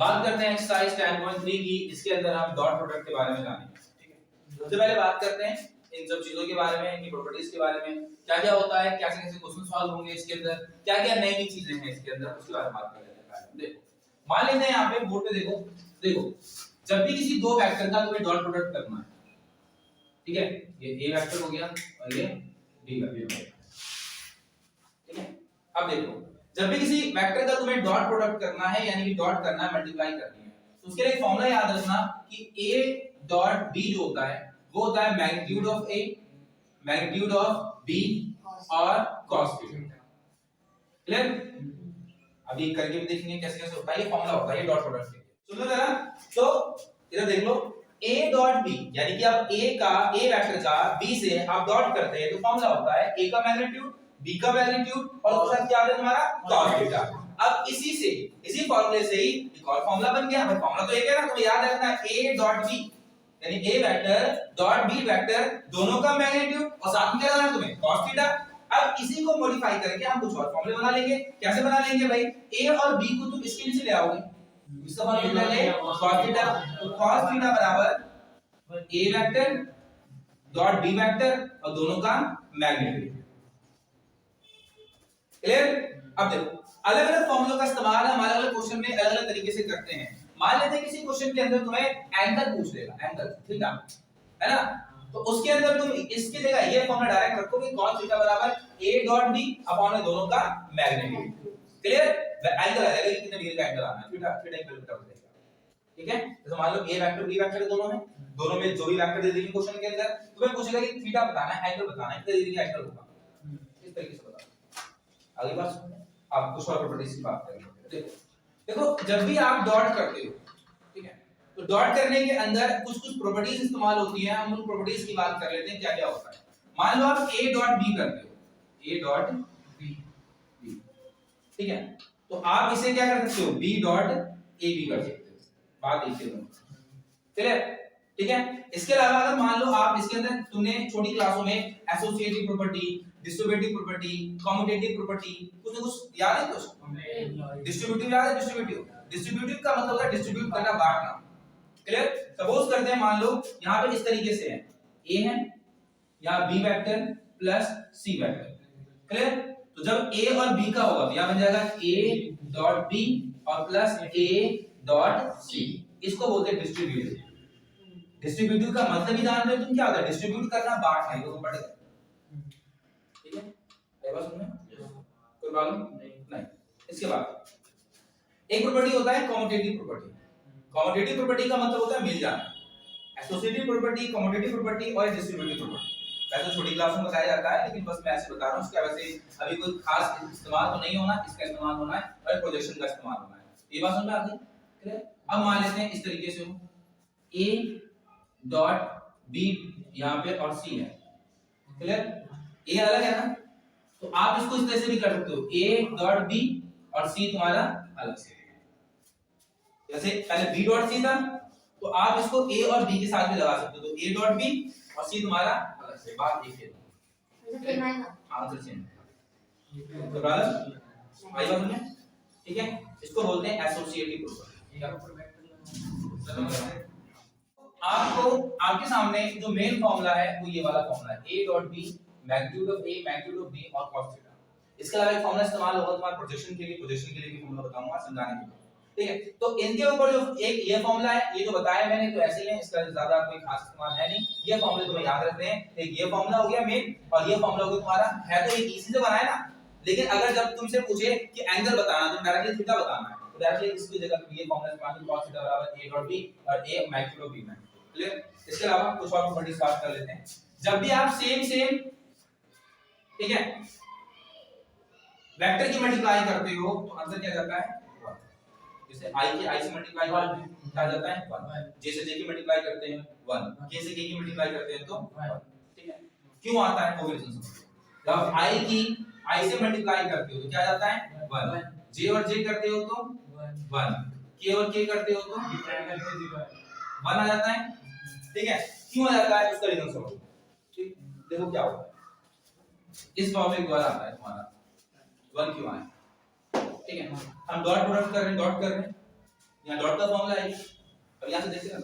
बात करते हैं एक्सरसाइज 10.3 की। इसके अंदर हम डॉट प्रोडक्ट के बारे में जानेंगे। ठीक है, सबसे पहले बात करते हैं इन सब चीजों के बारे में, इनकी प्रॉपर्टीज के बारे में, क्या क्या होता है, कैसे कैसे क्वेश्चन सॉल्व होंगे इसके अंदर, क्या क्या नई नई चीजें हैं इसके अंदर, उसके बारे में बात कर लेते हैं। देखो मान लेते हैं यहाँ पे बोर्ड पे देखो जब भी किसी दो वेक्टर का तुम्हें डॉट प्रोडक्ट करना है, ठीक है, ये ए वेक्टर हो गया और ये बी वेक्टर हो गया। ठीक है, अब देखो जब भी किसी वेक्टर का तुम्हें डॉट प्रोडक्ट करना है यानी कि डॉट करना है, मल्टीप्लाई करनी है, तो उसके लिए फॉर्मूला याद रखना कि a डॉट b जो होता है वो होता है magnitude of a magnitude of b और cos थीटा। क्लियर? अभी करके भी देखेंगे कैसे कैसे होता है, ये फॉर्मूला होता है ये डॉट प्रोडक्ट के लिए। सुनो जरा, तो इधर देख लो a डॉट b यानी कि आप a वेक्टर का b से आप डॉट करते हैं तो फॉर्मूला होता है a का मैग्नीट्यूड b का मैग्नीट्यूड और उसके साथ क्या आता है तुम्हारा cos थीटा। अब इसी फॉर्मूले से ही एक और फॉर्मूला बन गया। भाई फॉर्मूला तो एक है ना, तो याद रखना a डॉट b यानी a vector dot b vector दोनों का मैग्नीट्यूड और साथ में क्या लगाना है तुम्हें cos थीटा। अब इसी को मॉडिफाई करके हम कुछ और फॉर्मूले बना लेंगे। कैसे बना लेंगे भाई, a और b को तुम इसके नीचे ले आओगे, इसका फॉर्मूला ले cos थीटा, तो cos थीटा बराबर a vector dot b vector और दोनों का मैग्नीट्यूड। क्लियर? अब देखो अलग अलग फॉर्मूलों का इस्तेमाल हम अलग अलग क्वेश्चन में अलग अलग तरीके से करते हैं। मान लेते हैं किसी क्वेश्चन के अंदर तुम्हें एंगल पूछ लेगा, एंगल थीटा है ना, तो उसके अंदर तुम इसकी जगह ये फॉर्मूला डायरेक्ट रखोगे cos थीटा बराबर a डॉट b अपॉन दोनों का मैग्नीट्यूड। क्लियर? एंगल आ जाएगा कितने डिग्री का एंगल आना है, थीटा थीटा इक्वल टू हो जाएगा। ठीक है, तो मान लो a वेक्टर b वेक्टर दोनों हैं, दोनों में जो भी वेक्टर दे देंगे क्वेश्चन के अंदर तुम्हें पूछेगा कि थीटा बताना है, एंगल बताना है, कितने डिग्री का एंगल होगा, इस तरीके से बताना। अगली बात आप कुछ और प्रॉपर्टीज की बात करेंगे। देखो जब भी आप डॉट करते हो, ठीक है, तो डॉट करने के अंदर कुछ कुछ प्रॉपर्टीज इस्तेमाल होती हैं, हम उन प्रॉपर्टीज की बात कर लेते हैं क्या क्या होता है। मान लो आप a डॉट b करते हो, a डॉट b, ठीक है, तो आप इसे क्या कर सकते हो b डॉट a b कर सकते हो, बात एक ही है। क्लियर? ठीक है, इसके अलावा अगर मान लो आप इसके अंदर तुमने छोटी क्लासों में associative property, distributive property, commutative property कुछ याद है, कुछ डिस्ट्रीब्यूटिव याद है, डिस्ट्रीब्यूटिव का मतलब होता है डिस्ट्रीब्यूट करना, बांटना। क्लियर? सपोज करते हैं मान लो यहां पे इस तरीके से है, a है यहां b vector plus c vector. Clear? तो जब a और b का होगा तो यहां बन जाएगा a डॉट b और प्लस a डॉट c, इसको बोलते हैं डिस्ट्रीब्यूटिव। डिस्ट्रीब्यूटिव का मतलब ही जानते हो तुम क्या होता है, डिस्ट्रीब्यूट करना, बांटना, ये तो पढ़ गए। ठीक है, ये बात सुनना कोई प्रॉब्लम नहीं। इसके बाद एक प्रॉपर्टी होता है कम्यूटेटिव प्रॉपर्टी। कम्यूटेटिव प्रॉपर्टी का मतलब होता है मिल जाना। एसोसिएटिव प्रॉपर्टी, कम्यूटेटिव प्रॉपर्टी और डिस्ट्रीब्यूटिव प्रॉपर्टी वैसे छोटी क्लास में बताया जाता है, लेकिन बस मैं ऐसे बता रहा हूं, इसका वैसे अभी कोई खास इस्तेमाल तो नहीं होना, इसका इस्तेमाल होना है और प्रोजेक्शन का इस्तेमाल होना है। ये बात समझ में आती है? क्लियर? अब मान लेते हैं इस तरीके से हो a डॉट b यहां पे और c है। क्लियर? a अलग है ना, तो आप इसको इस तरह से भी कर सकते हो, a डॉट b और c तुम्हारा अलग से। जैसे पहले b डॉट c था तो आप इसको a और b के साथ भी लगा सकते हो, तो a डॉट b और c तुम्हारा अलग से, बात एक है। आंसर सेम तो बराबर आई बात में। ठीक है, इसको बोलते हैं एसोसिएटिव प्रॉपर्टी। आपको आपके सामने जो मेन फॉर्मूला है वो ये वाला फॉर्मूला है, a dot b magnitude of a magnitude of b और cos थीटा। इसके अलावा एक फॉर्मूला इस्तेमाल होगा तुम्हारे प्रोजेक्शन के लिए भी फॉर्मूला बताऊंगा समझाने के लिए। ठीक है, तो इनके ऊपर जो एक ये फॉर्मूला है, ये जो बताया मैंने तो ऐसे ही है, इसका ज्यादा कोई खास इस्तेमाल है नहीं। ये फॉर्मूले तुम्हें याद रखने हैं, एक ये फॉर्मूला हो गया मेन और ये फॉर्मूला हो गया तुम्हारा, है तो ये इजी से बनाया ना, लेकिन अगर जब तुमसे पूछे कि एंगल बताना तो डायरेक्टली थीटा बताना है, तो डायरेक्टली इसकी जगह ये फॉर्मूला इस्तेमाल करो, cos थीटा बराबर a डॉट b और a मैग्नीट्यूड ऑफ b में। क्लियर? इसके अलावा कुछ और प्रॉपर्टीज बात कर लेते हैं। जब भी आप सेम ठीक है वेक्टर की मल्टीप्लाई करते हो तो आंसर क्या जाता है 1। जैसे i के i से मल्टीप्लाई क्या जाता है 1, j से j की मल्टीप्लाई करते हैं 1, k से k की मल्टीप्लाई करते हैं तो 1। ठीक है, क्यों आता है वो भी रीजन समझो। जब i की i से मल्टीप्लाई करते हो तो क्या जाता है 1, j और j करते हो तो 1, k और k करते हो तो 1 आ जाता है। ठीक है, क्यों आ जाता है उसका रीजन समझो। ठीक, देखो क्या होता है, इस फॉर्म में द्वारा आता है तुम्हारा 1 क्यों आया। ठीक है, हम डॉट प्रोडक्ट कर रहे हैं, डॉट कर रहे हैं, यहाँ डॉट का फॉर्मूला है। अब यहाँ से देखते हैं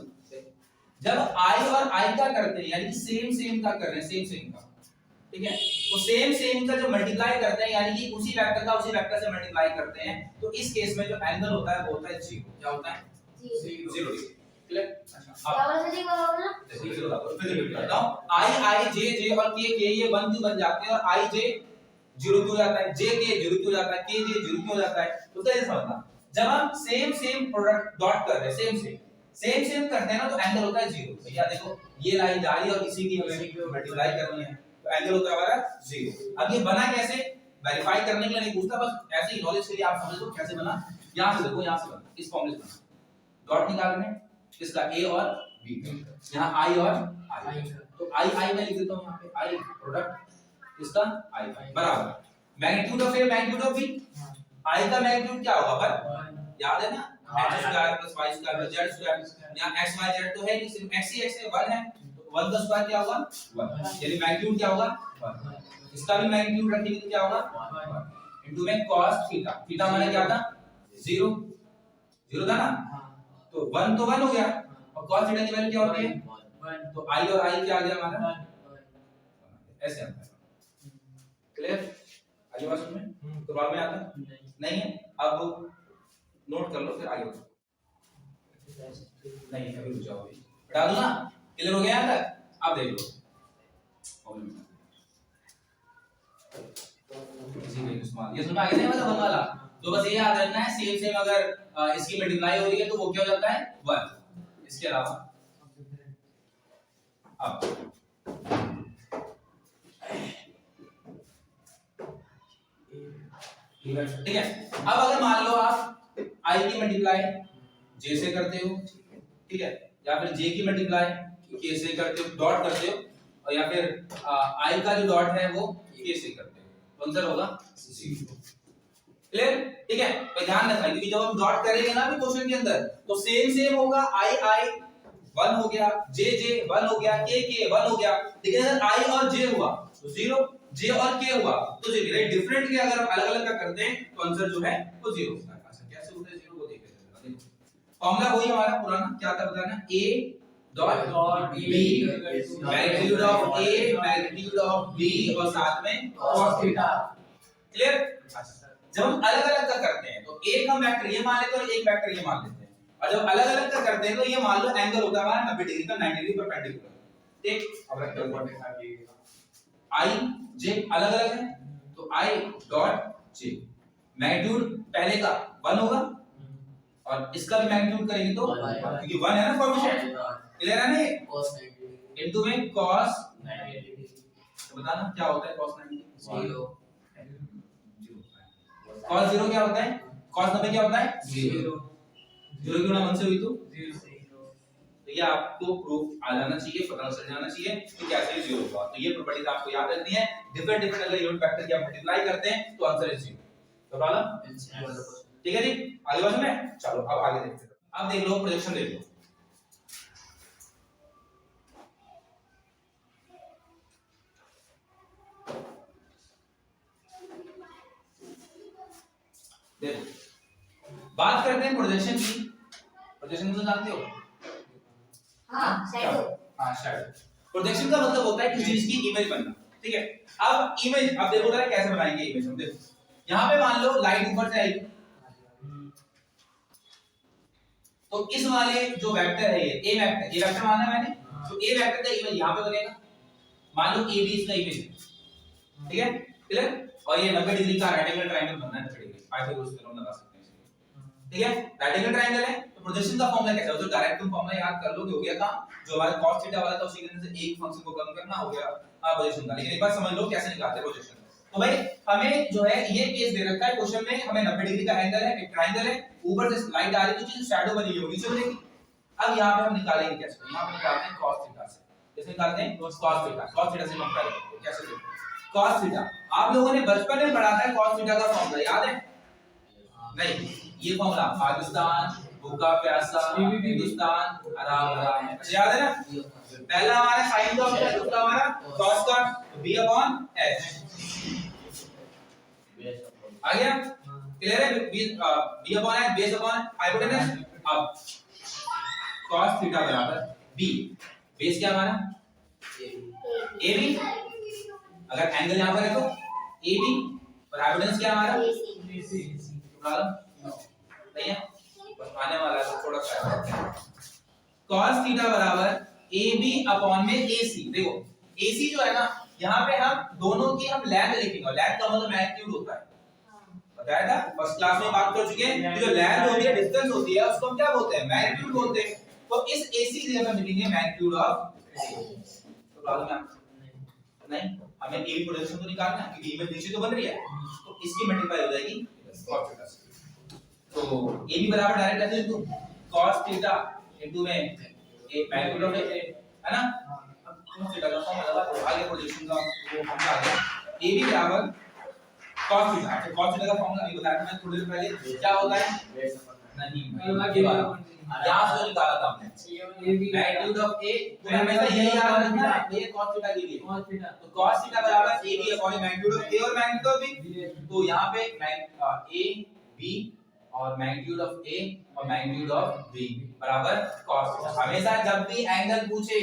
जब i और i का करते हैं यानी कि सेम सेम का कर रहे हैं, सेम का, ठीक है, तो सेम का जो मल्टीप्लाई करते हैं यानी कि उसी वेक्टर का उसी वेक्टर से मल्टीप्लाई करते हैं, तो इस केस में जो एंगल होता है वो होता है 0। क्या होता है? 0 डिग्री। क्लियर? अच्छा अब देखो जीरो का फिर रिपीट करता हूं, i j और k ये 1 क्यों बन जाते हैं और i j 0 क्यों जाता है, j k 0 क्यों जाता है, k j 0 क्यों जाता है? तो कैसे समझना, जब हम सेम प्रोडक्ट डॉट कर रहे हैं सेम करते हैं ना, तो एंगल होता है 0। भैया देखो ये लाइन जा रही है और इसी की हमें मल्टीप्लाई करनी है, तो एंगल होता है हमारा 0। अब ये बना कैसे, वेरीफाई करने के लिए नहीं पूछता, बस ऐसे ही नॉलेज के लिए आप समझ लो कैसे बना। यहां से देखो, यहां से बना, इस फॉर्मूले से बना, डॉट निकालने इसका a और b, यहां i और i, तो i मैं लिख देता हूं यहां पे, i प्रोडक्ट इसका i बराबर magnitude of a magnitude of b, i का मैग्नीट्यूड क्या होगा 1, याद है ना, x square plus y square plus z square, यहां x y z तो है नहीं, सिर्फ x ही x है, 1 है, तो 1 का स्क्वायर क्या होगा 1, यानी मैग्नीट्यूड क्या होगा 1, इसका भी मैग्नीट्यूड रखेंगे तो क्या होगा 1 इनटू में cos थीटा, थीटा माने क्या था 0 था ना, तो 1 तो 1 हो गया, और cos थीटा की वैल्यू क्या होती है 1, तो i और i क्या आ गया हमारा 1, ऐसे आता है। क्लियर? आगे बात समझ में, तो बाद में आता नहीं है, अब नोट कर लो फिर आगे बढ़ो, नहीं अभी रुक जाओ, अभी हटा दो ना, क्लियर हो गया यहां तक? अब देख लो किसी का इस्तेमाल ये सुना आगे नहीं मतलब वन वाला, तो बस ये याद रखना है सेम अगर इसकी मल्टीप्लाई हो रही है तो वो क्या हो जाता है 1, इसके अलावा अब ठीक है। अब अगर मान लो आप i की मल्टीप्लाई j से करते हो, ठीक है, या फिर j की मल्टीप्लाई k से करते हो, डॉट करते हो, और या फिर i का जो डॉट है वो k से करते हो, तो आंसर होगा 0। क्लियर? ठीक है, तो ध्यान रखना क्योंकि जब हम डॉट करेंगे ना भी क्वेश्चन के अंदर तो सेम होगा, i 1 हो गया, j 1 हो गया, k 1 हो गया, लेकिन अगर i और j हुआ तो 0, j और k हुआ तो 0, डिफरेंट के अगर हम अलग-अलग का करते हैं तो आंसर जो है वो 0 होता है। अच्छा कैसे होता है 0 वो देखते हैं, देखो फॉर्मूला वही हमारा पुराना क्या था बताना, a dot b magnitude of a magnitude of b और साथ में cos थीटा। क्लियर? जब हम अलग-अलग का करते हैं तो एक हम वेक्टर ये मान लेते हैं और एक वेक्टर ये मान लेते हैं, और जब अलग-अलग का करते हैं तो ये मान लो एंगल होता है हमारा 90 डिग्री का, 90 डिग्री परपेंडिकुलर, ठीक, अब रेक्टेंगल पर i j अलग-अलग है तो i डॉट j मैग्नीट्यूड पहले का 1 होगा और इसका भी मैग्नीट्यूड करेंगे तो क्योंकि 1 है ना फॉर्मेशन, क्लियर है ना, cos 90 इनटू में cos 90, तो बताना क्या होता है cos 90 0, cos 0 क्या होता है, cos 90 क्या होता है 0, 0 की गुणा 1 से हुई तो 0, तो ये आपको प्रूफ आ जाना चाहिए, पता चल जाना चाहिए कि कैसे 0 होगा, तो ये प्रॉपर्टीज आपको याद रखनी है, डिफरेंट अगर यूनिट वेक्टर की आप मल्टीप्लाई करते हैं तो आंसर इज 0, तो प्रॉब्लम ठीक है जी। आगे बढ़ो में, चलो अब आगे देखते हैं, अब देख लो प्रोजेक्शन देख लो, देखो बात करते हैं प्रोजेक्शन की, प्रोजेक्शन तो जानते हो, हाँ शैडो, हाँ शैडो, प्रोजेक्शन का मतलब होता है किसी चीज की इमेज बनना, ठीक है। अब इमेज, अब देखो जरा कैसे बनाएंगे इमेज हम, देखो यहाँ पे मान लो लाइट ऊपर से आएगी तो इस वाले जो वेक्टर है ये a वेक्टर, ये वेक्टर माना है मैंने, तो a वेक्टर का इमेज यहाँ पे बनेगा, मान लो ab इसका इमेज है, ठीक है, क्लियर, और ये 90 डिग्री का राइट एंगल ट्रायंगल बनना है, 90 डिग्री पाइथागोरस थ्योरम लगा सकते हैं इसलिए, ठीक है, राइट एंगल ट्रायंगल है, तो प्रोजेक्शन का फॉर्मूला कैसा है, तो डायरेक्ट तुम फॉर्मूला याद कर लोगे, हो गया काम, जो हमारा cos थीटा वाला था उसी के अंदर से एक फंक्शन को कम करना हो गया प्रोजेक्शन का, लेकिन एक बार समझ लो कैसे निकालते हैं प्रोजेक्शन। तो भाई हमें जो है ये केस दे रखा है क्वेश्चन में, हमें 90 डिग्री का एंगल है, एक ट्रायंगल है, ऊपर से लाइट आ रही है तो जो शैडो बनी है वो नीचे बनेगी। अब यहां पे हम निकालेंगे कैसे, यहां पे निकालते हैं cos थीटा से, कैसे निकालते हैं cos थीटा से हम करेंगे कैसे, देखो cos थीटा आप लोगों ने बचपन में पढ़ा था, cos थीटा का फॉर्मूला याद है नहीं, ये फॉर्मूला पाकिस्तान भूखा प्यासा हिंदुस्तान आराम है, याद है ना, पहला हमारा sin का होता है, दूसरा हमारा cos का b/h आ गया, क्लियर है? b upon h base upon hypotenuse. अब cos थीटा बराबर b, बेस क्या हमारा ab, अगर एंगल यहां पर है तो ab, और हाइपोटेनस क्या हमारा प्रॉब्लम नहीं है, बस आने वाला है तो थोड़ा सा cos थीटा बराबर ab अपॉन में ac। देखो ac जो है ना, यहाँ पे हम दोनों की हम लेंथ लिखेंगे, लेंथ का मतलब मैग्नीट्यूड होता है, बताया था फर्स्ट क्लास में बात कर चुके हैं। जो लेंथ होती है, डिस्टेंस होती है, उसको हम क्या बोलते हैं, मैग्नीट्यूड बोलते हैं। तो इस AC की जगह लिखेंगे मैग्नीट्यूड ऑफ, तो प्रॉब्लम है नहीं, हमें AB प्रोजेक्शन तो निकालना है क्योंकि इमेज नीचे तो बन रही है, तो इसकी मल्टीप्लाई हो जाएगी cos थीटा से। तो AB बराबर डायरेक्ट ऐसे लिखो cos थीटा इनटू में a मैग्नीट्यूड ऑफ a, है ना। अब cos थीटा का फॉर्मूला लगा, आगे प्रोजेक्शन का वो फॉर्मूला आ गया AB बराबर cos थीटा। तो cos थीटा का फॉर्मूला अभी बताया था मैंने थोड़ी देर पहले, क्या होता है नहीं ये बात यहां से निकाला था हमने मैग्नीट्यूड ऑफ a, तो हमेशा यही याद रखना है ये cos थीटा के लिए, तो cos थीटा बराबर ab upon magnitude of a और मैग्नीट्यूड ऑफ b। तो यहां पे a b और मैग्नीट्यूड ऑफ a और मैग्नीट्यूड ऑफ b बराबर cos थीटा। हमेशा जब भी एंगल पूछे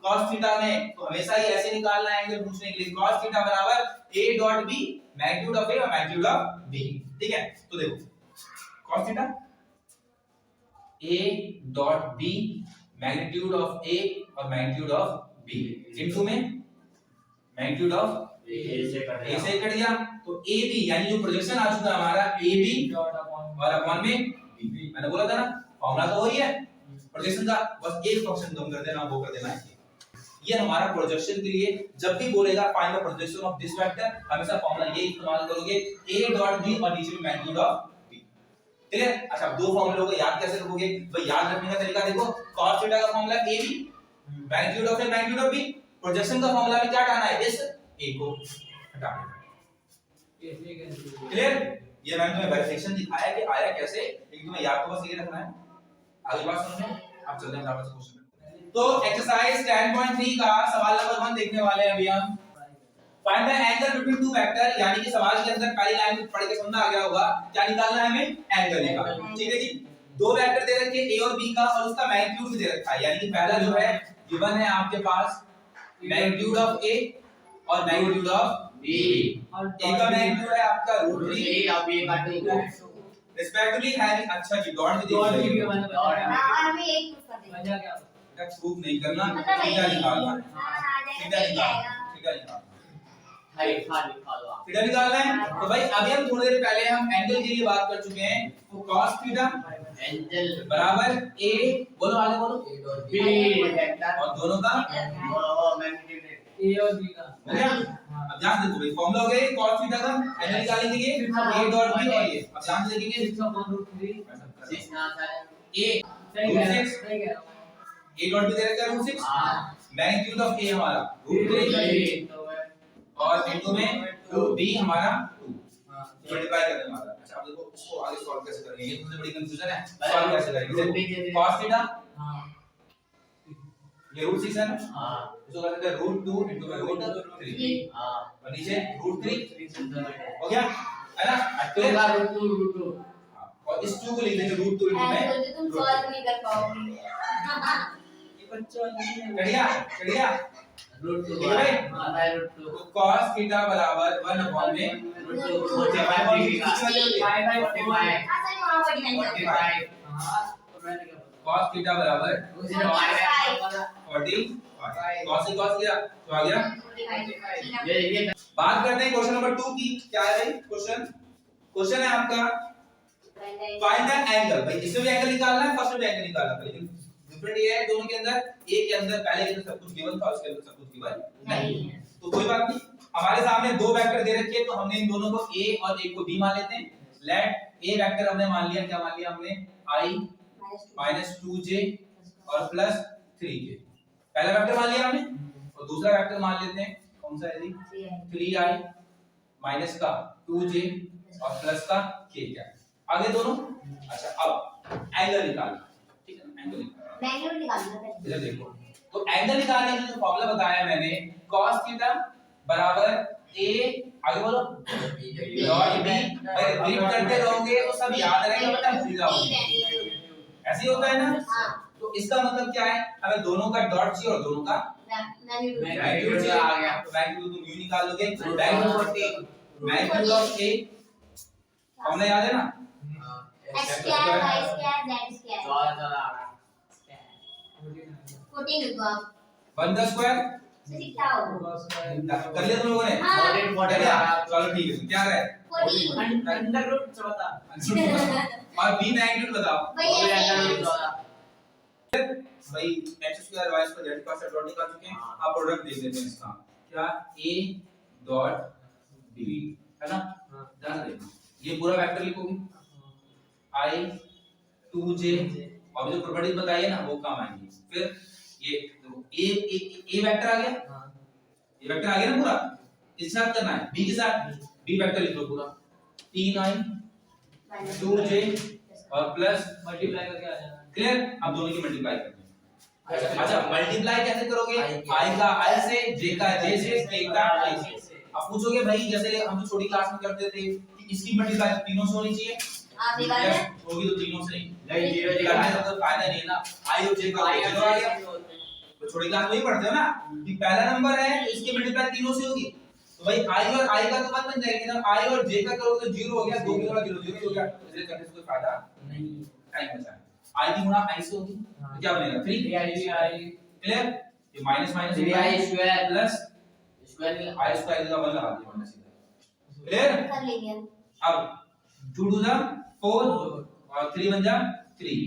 cos थीटा में तो हमेशा ही ऐसे निकालना है एंगल पूछने के लिए, cos थीटा बराबर a dot b magnitude of a और मैग्नीट्यूड ऑफ b। ठीक है, तो देखो cos theta a dot b magnitude of a और मैग्नीट्यूड ऑफ b इनटू में मैग्नीट्यूड ऑफ a से कट गया, तो ab यानी जो प्रोजेक्शन आ चुका हमारा ab और अपॉन में b। मैंने बोला था ना फॉर्मूला तो वही है प्रोजेक्शन का, बस एक फंक्शन कम कर देना, वो कर देना है। ये हमारा प्रोजेक्शन के लिए जब भी बोलेगा find the projection of this vector, हमेशा फॉर्मूला ये इस्तेमाल करोगे a डॉट b और नीचे में मैग्नीट्यूड ऑफ b। ठीक है, अच्छा दो फॉर्मूलों को याद कैसे रखोगे भाई, याद रखने का तरीका देखो, cos थीटा का formula ab magnitude of a magnitude of b, projection का फॉर्मूला में क्या हटाना है, इस a को हटाना है। क्लियर? ये मैंने तुम्हें वेरिफिकेशन दिखाया कि आया कैसे, लेकिन तुम्हें याद तो बस ये रखना है। अगली बात सुनो, अब चलते हैं फटाफट से क्वेश्चन। तो एक्सरसाइज 10.3 का सवाल नंबर 1 देखने वाले हैं अभी हम। Find the angle between two vector, यानी कि सवाल के अंदर पहली लाइन में पढ़ के समझ आ गया होगा क्या निकालना है हमें, एंगल निकालना। ठीक है जी, दो वेक्टर दे रखे हैं a और b का, और उसका मैग्नीट्यूड भी दे रखा है, यानी कि पहला जो है गिवन है आपके पास मैग्नीट्यूड ऑफ a और मैग्नीट्यूड ऑफ b। a का मैग्नीट्यूड है आपका √3 अब ये काटूंगा रिस्पेक्टिवली हैविंग, अच्छा जी डॉट भी देख लीजिए, और भी एक पूछता है क्या प्रूफ नहीं करना, मतलब सीधा निकालना है, आ सीधा जाएगा निकालना, सीधा निकालना, हाई खाली खालवा सीधा निकालना है। तो भाई अभी हम थोड़ी देर पहले हम एंगल के लिए बात कर चुके हैं, तो cos थीटा एंगल बराबर a, बोलो आगे बोलो, b वेक्टर और दोनों का और मैग्नीट्यूड ए और बी का हो गया। अब ध्यान से देखो भाई फॉर्मूला हो गया cos थीटा का, एंगल निकालेंगे ये a डॉट b, और ये अब ध्यान से देखेंगे 6/√3 6 ना आता है a सही कह रहा √6, सही कह रहा a डॉट b दे रखा है √6, हां मैग्नीट्यूड ऑफ a हमारा √3 और इनटू में b हमारा 2 मल्टीप्लाई करने वाला। अच्छा अब देखो इसको आगे सॉल्व कैसे करेंगे, ये सबसे बड़ी कंफ्यूजन है, सॉल्व कैसे करेंगे। cos थीटा हां ये √6 है ना, हां इसको कर देते हैं √2 इनटू में √3 हां और नीचे √3 हो गया, है ना। तो का √2 और इस 2 को लिख देंगे √2 इनटू में तो तुम सॉल्व नहीं कर पाओगे ये बच्चों बढ़िया बढ़िया। √2 ठीक है भाई? आता है √2 तो cos थीटा बराबर 1 अपॉन में √2 45 डिग्री का 5/4 हां सही वहां पर नहीं 45 हां तो मैंने क्या पता cos थीटा बराबर 45 45 cos से cos गया तो आ गया। ये बात करते हैं क्वेश्चन नंबर 2 की। क्या है भाई क्वेश्चन है आपका फाइंड द एंगल। भाई इसमें भी एंगल निकालना है, फर्स्ट में भी एंगल निकालना है, लेकिन डिफरेंट ये है दोनों के अंदर, एक के अंदर पहले के अंदर सब कुछ गिवन था, उसके अंदर सब कुछ गिवन नहीं है। तो कोई बात नहीं, हमारे सामने दो वेक्टर दे रखे हैं, तो हमने इन दोनों को a और एक को b मान लेते हैं। लेट a वेक्टर हमने मान लिया, क्या मान लिया हमने, i -2j और +3j, पहला वेक्टर मान लिया हमने। और दूसरा वेक्टर मान लेते हैं, कौन सा है जी, 3i माइनस का 2j और प्लस का k। क्या आगे दोनों। अच्छा अब एंगल निकालना, ठीक है ना, एंगल निकालना मैग्नीट्यूड निकालना है। इधर देखो, तो एंगल निकालने के लिए जो फॉर्मूला बताया मैंने, cos थीटा बराबर a आगे बोलो डॉट बी। भाई रिपीट करते रहोगे तो सब याद रहेगा, बता भूल जाओगे, ऐसे ही होता है ना। हाँ तो इसका मतलब क्या है, हमें दोनों का डॉट चाहिए और दोनों का मैग्नीट्यूड मैग्नीट्यूड चाहिए। आ गया। तो मैग्नीट्यूड तुम यू निकाल लोगे, मैग्नीट्यूड ऑफ ए हमने याद है ना, x square y square z square 14 आ रहा 14 लिखो आप 1 का स्क्वायर तो कितना होगा कर लिया तुम लोगों ने। हाँ 14 कर लिया? चलो ठीक है, क्या है 14 अंडर रूट 14 और बी मैग्नीट्यूड बताओ। भैया भाई x square y square z का सेट डॉट निकाल चुके हैं, आप प्रोडक्ट देख लेते हैं इसका क्या a डॉट b है ना। ध्यान से देखना, ये पूरा वेक्टर लिखोगे i 2j और जो प्रॉपर्टीज बताई है ना वो काम आएंगी। फिर ये देखो a वेक्टर आ गया, ये वेक्टर आ गया ना पूरा, इसके साथ करना है b के साथ, b वेक्टर लिख लो पूरा 3i 2j और प्लस मल्टीप्लाई करके आ जाना। क्लियर। अब दोनों की मल्टीप्लाई करते हैं। अच्छा मल्टीप्लाई कैसे करोगे, i का i से, j का j से, k का k से। अब पूछोगे भाई जैसे हम तो छोटी क्लास में करते थे कि इसकी मल्टीप्लाई तीनों से होनी चाहिए, आप निकाल यस लें होगी तो तीनों से नहीं, नहीं जीरो करने का तो फायदा नहीं है ना। i और j का जीरो आ गया, तो छोटी क्लास में ही पढ़ते हो ना कि पहला नंबर है तो इसकी मल्टीप्लाई तीनों से होगी, तो भाई i और i का तो 1 बन जाएगा ना, i और j का करोगे तो 0 हो गया, 2 की गुणा 0 0 हो गया, इसलिए करने से कोई फायदा नहीं टाइम बचा है। i की गुणा i से होगी तो क्या बनेगा 3, 3i क्लियर। ये minus minus 3i square plus square i square का 1 लगा दिया हमने सीधा, क्लियर। कर लेंगे अब 2 2 जा 4 और 3 1 जा 3,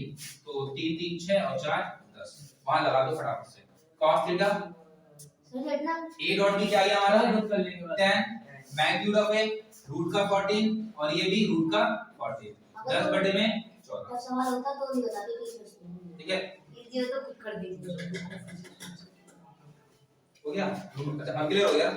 तो 3 3 6 और 4 10, वहां लगा दो फटाफट से cos थीटा। तो कितना a डॉट b क्या आ गया हमारा रूट कर लेंगे बस। 10, मैग्नीट्यूड ऑफ a रूट का 14 और ये भी रूट का 14, 10 बटे में 14, जब सवाल होता तो नहीं बताते कि सोचते ठीक है इजी हो तो खुद कर दीजिए हो गया। अच्छा अब क्लियर हो गया।